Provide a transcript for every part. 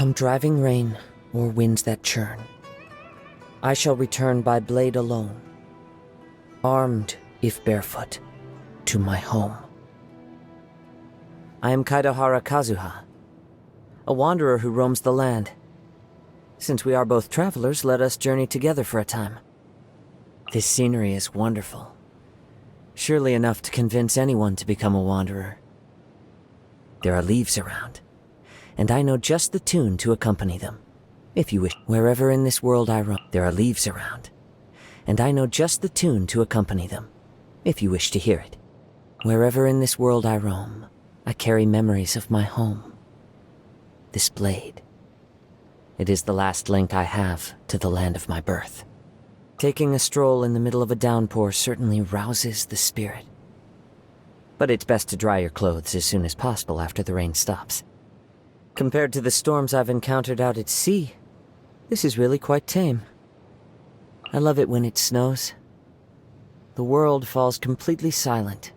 Come driving rain or winds that churn, I shall return by blade alone, armed if barefoot, to my home. I am Kazuha, a wanderer who roams the land. Since we are both travelers, let us journey together for a time. This scenery is wonderful, surely enough to convince anyone to become a wanderer. There are leaves around, and I know just the tune to accompany them. If you wish, wherever in this world I roam, there are leaves around, and I know just the tune to accompany them. If you wish to hear it, wherever in this world I roam, I carry memories of my home. This blade, it is the last link I have to the land of my birth. Taking a stroll in the middle of a downpour certainly rouses the spirit. But it's best to dry your clothes as soon as possible after the rain stops. Compared to the storms I've encountered out at sea, this is really quite tame. I love it when it snows. The world falls completely silent,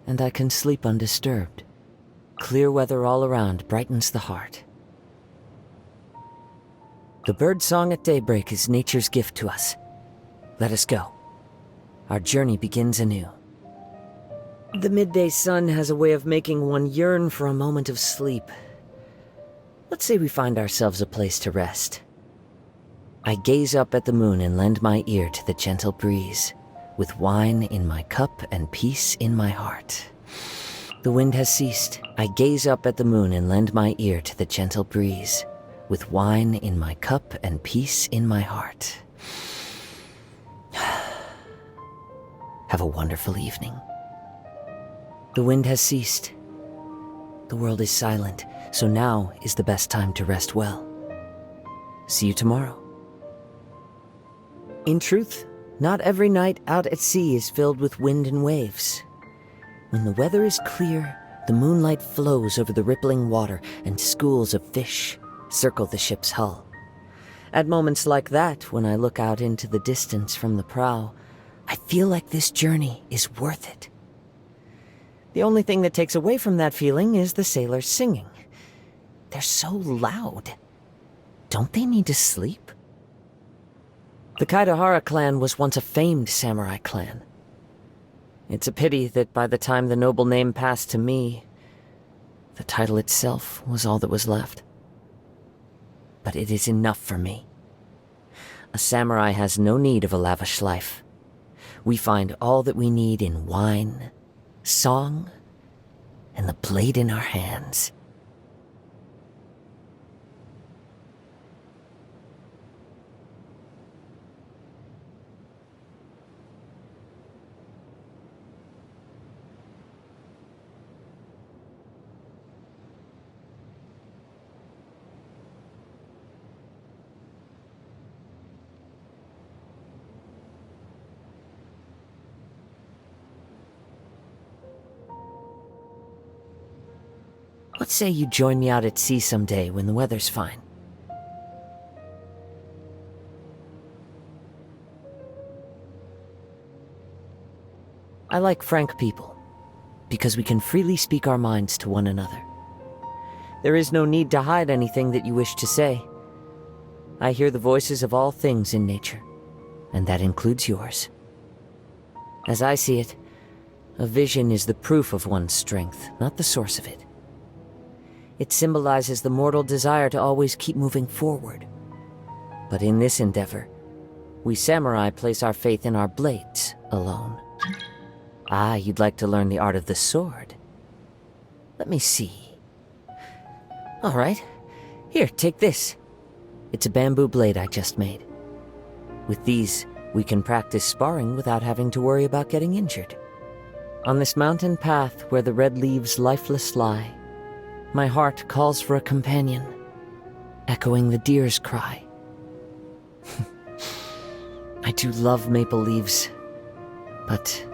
and I can sleep undisturbed. Clear weather all around brightens the heart. The bird song at daybreak is nature's gift to us. Let us go. Our journey begins anew. The midday sun has a way of making one yearn for a moment of sleep. Let's say we find ourselves a place to rest. I gaze up at the moon and lend my ear to the gentle breeze, with wine in my cup and peace in my heart. The wind has ceased. I gaze up at the moon and lend my ear to the gentle breeze, with wine in my cup and peace in my heart. Have a wonderful evening. The wind has ceased. The world is silent, so now is the best time to rest well. See you tomorrow. In truth, not every night out at sea is filled with wind and waves. When the weather is clear, the moonlight flows over the rippling water and schools of fish circle the ship's hull. At moments like that, when I look out into the distance from the prow, I feel like this journey is worth it. The only thing that takes away from that feeling is the sailors singing. They're so loud. Don't they need to sleep? The Kaidahara clan was once a famed samurai clan. It's a pity that by the time the noble name passed to me, the title itself was all that was left. But it is enough for me. A samurai has no need of a lavish life. We find all that we need in wine, song, and the blade in our hands. What say you join me out at sea someday when the weather's fine? I like frank people, because we can freely speak our minds to one another. There is no need to hide anything that you wish to say. I hear the voices of all things in nature, and that includes yours. As I see it, a vision is the proof of one's strength, not the source of it. It symbolizes the mortal desire to always keep moving forward. But in this endeavor, we samurai place our faith in our blades alone. Ah, you'd like to learn the art of the sword. Let me see. All right. Here, take this. It's a bamboo blade I just made. With these, we can practice sparring without having to worry about getting injured. On this mountain path where the red leaves lifeless lie, my heart calls for a companion, echoing the deer's cry. I do love maple leaves, but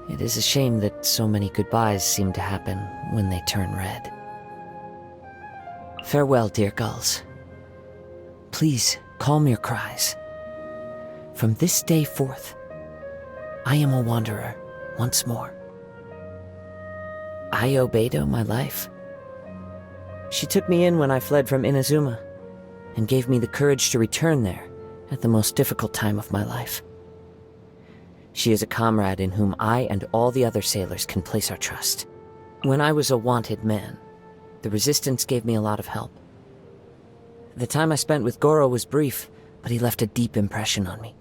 it is a shame that so many goodbyes seem to happen when they turn red. Farewell, dear gulls. Please calm your cries. From this day forth, I am a wanderer once more. I obeyed my life. She took me in when I fled from Inazuma, and gave me the courage to return there at the most difficult time of my life. She is a comrade in whom I and all the other sailors can place our trust. When I was a wanted man, the Resistance gave me a lot of help. The time I spent with Goro was brief, but he left a deep impression on me.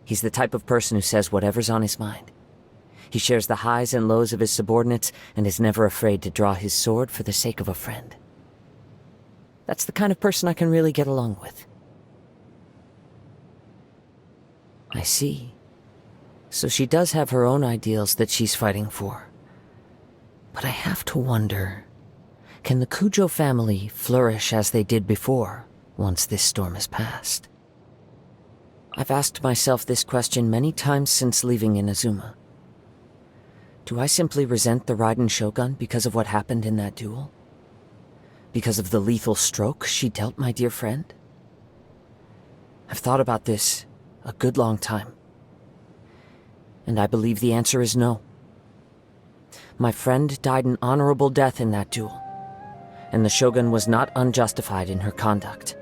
He's the type of person who says whatever's on his mind. He shares the highs and lows of his subordinates and is never afraid to draw his sword for the sake of a friend. That's the kind of person I can really get along with. I see. So she does have her own ideals that she's fighting for. But I have to wonder, can the Kujo family flourish as they did before, once this storm has passed? I've asked myself this question many times since leaving Inazuma. Do I simply resent the Raiden Shogun because of what happened in that duel? Because of the lethal stroke she dealt my dear friend? I've thought about this a good long time, and I believe the answer is no. My friend died an honorable death in that duel, and the Shogun was not unjustified in her conduct.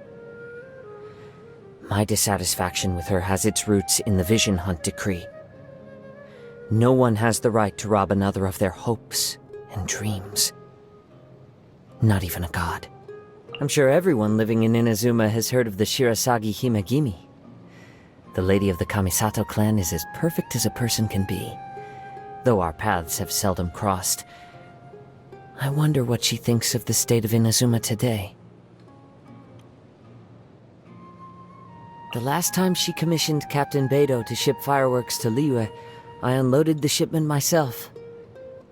My dissatisfaction with her has its roots in the Vision Hunt Decree. No one has the right to rob another of their hopes and dreams. Not even a god. I'm sure everyone living in Inazuma has heard of the Shirasagi Himegimi. The lady of the Kamisato clan is as perfect as a person can be, though our paths have seldom crossed. I wonder what she thinks of the state of Inazuma today. The last time she commissioned Captain Beidou to ship fireworks to Liyue, I unloaded the shipment myself.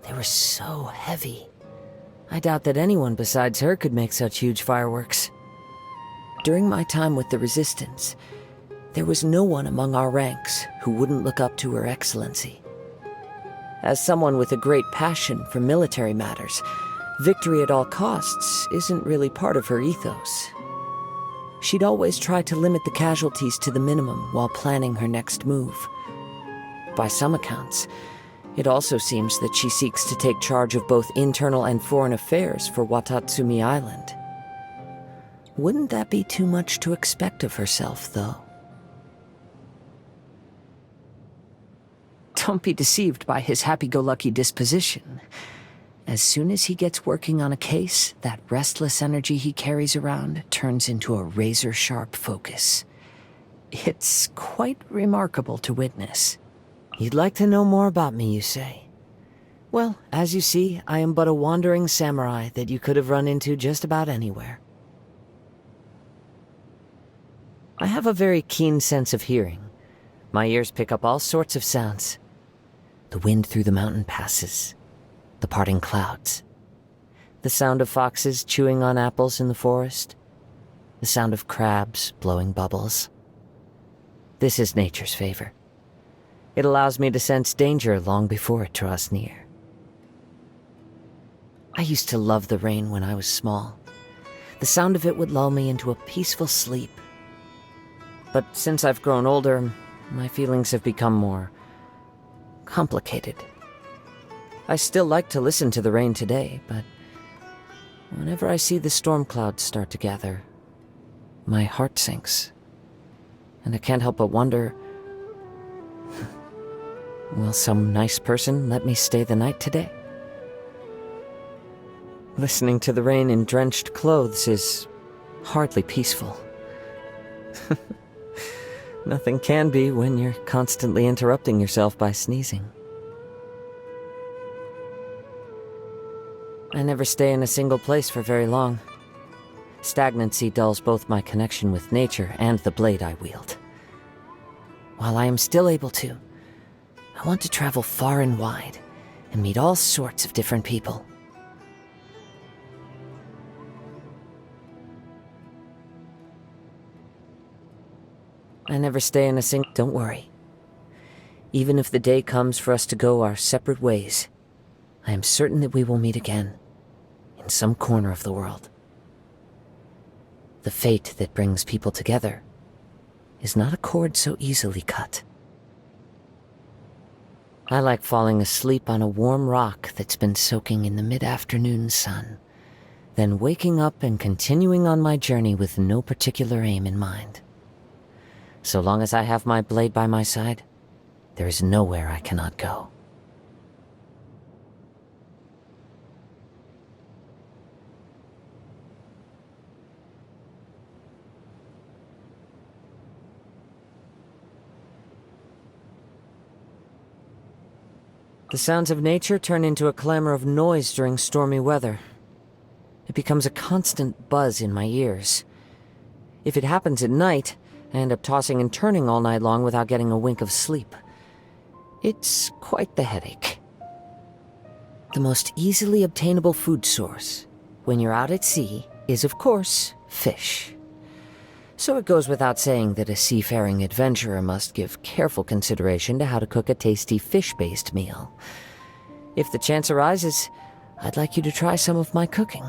They were so heavy. I doubt that anyone besides her could make such huge fireworks. During my time with the Resistance, there was no one among our ranks who wouldn't look up to Her Excellency. As someone with a great passion for military matters, victory at all costs isn't really part of her ethos. She'd always try to limit the casualties to the minimum while planning her next move. By some accounts, it also seems that she seeks to take charge of both internal and foreign affairs for Watatsumi Island. Wouldn't that be too much to expect of herself, though? Don't be deceived by his happy-go-lucky disposition. As soon as he gets working on a case, that restless energy he carries around turns into a razor-sharp focus. It's quite remarkable to witness. You'd like to know more about me, you say? Well, as you see, I am but a wandering samurai that you could have run into just about anywhere. I have a very keen sense of hearing. My ears pick up all sorts of sounds. The wind through the mountain passes, the parting clouds, the sound of foxes chewing on apples in the forest, the sound of crabs blowing bubbles. This is nature's favor. It allows me to sense danger long before it draws near. I used to love the rain when I was small. The sound of it would lull me into a peaceful sleep. But since I've grown older, my feelings have become more complicated. I still like to listen to the rain today, but whenever I see the storm clouds start to gather, my heart sinks. And I can't help but wonder, will some nice person let me stay the night today? Listening to the rain in drenched clothes is hardly peaceful. Nothing can be when you're constantly interrupting yourself by sneezing. I never stay in a single place for very long. Stagnancy dulls both my connection with nature and the blade I wield. While I am still able to, I want to travel far and wide and meet all sorts of different people. I never stay in a single... Don't worry. Even if the day comes for us to go our separate ways, I am certain that we will meet again, in some corner of the world. The fate that brings people together is not a cord so easily cut. I like falling asleep on a warm rock that's been soaking in the mid-afternoon sun, then waking up and continuing on my journey with no particular aim in mind. So long as I have my blade by my side, there is nowhere I cannot go. The sounds of nature turn into a clamor of noise during stormy weather. It becomes a constant buzz in my ears. If it happens at night, I end up tossing and turning all night long without getting a wink of sleep. It's quite the headache. The most easily obtainable food source when you're out at sea is, of course, fish. So it goes without saying that a seafaring adventurer must give careful consideration to how to cook a tasty fish-based meal. If the chance arises, I'd like you to try some of my cooking.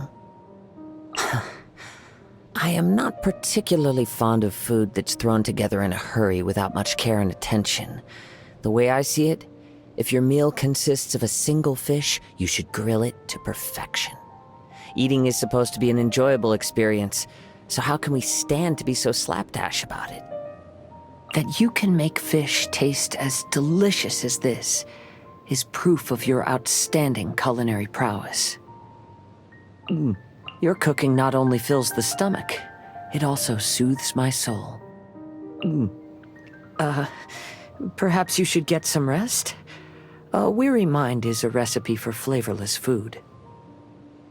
I am not particularly fond of food that's thrown together in a hurry without much care and attention. The way I see it, if your meal consists of a single fish, you should grill it to perfection. Eating is supposed to be an enjoyable experience, so how can we stand to be so slapdash about it? That you can make fish taste as delicious as this is proof of your outstanding culinary prowess. Your cooking not only fills the stomach, it also soothes my soul. Perhaps you should get some rest? A weary mind is a recipe for flavorless food.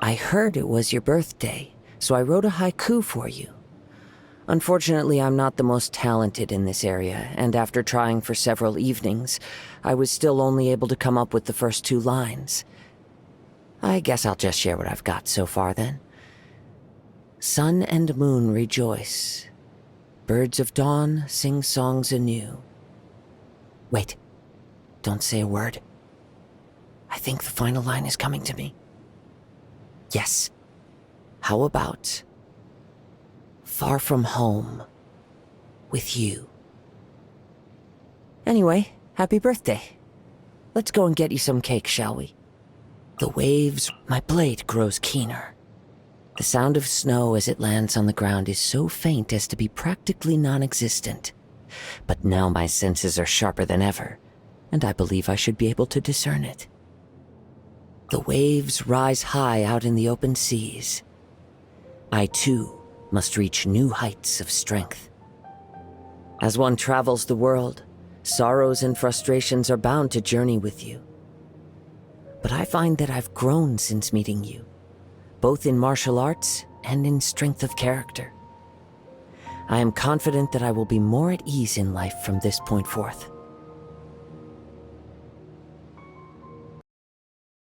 I heard it was your birthday, so I wrote a haiku for you. Unfortunately, I'm not the most talented in this area, and after trying for several evenings, I was still only able to come up with the first 2 lines. I guess I'll just share what I've got so far then. Sun and moon rejoice. Birds of dawn sing songs anew. Wait, don't say a word. I think the final line is coming to me. Yes. How about far from home with you? Anyway, happy birthday. Let's go and get you some cake, shall we? The waves, my blade grows keener. The sound of snow as it lands on the ground is so faint as to be practically non-existent. But now my senses are sharper than ever, and I believe I should be able to discern it. The waves rise high out in the open seas. I too must reach new heights of strength. As one travels the world, sorrows and frustrations are bound to journey with you. But I find that I've grown since meeting you, both in martial arts and in strength of character. I am confident that I will be more at ease in life from this point forth.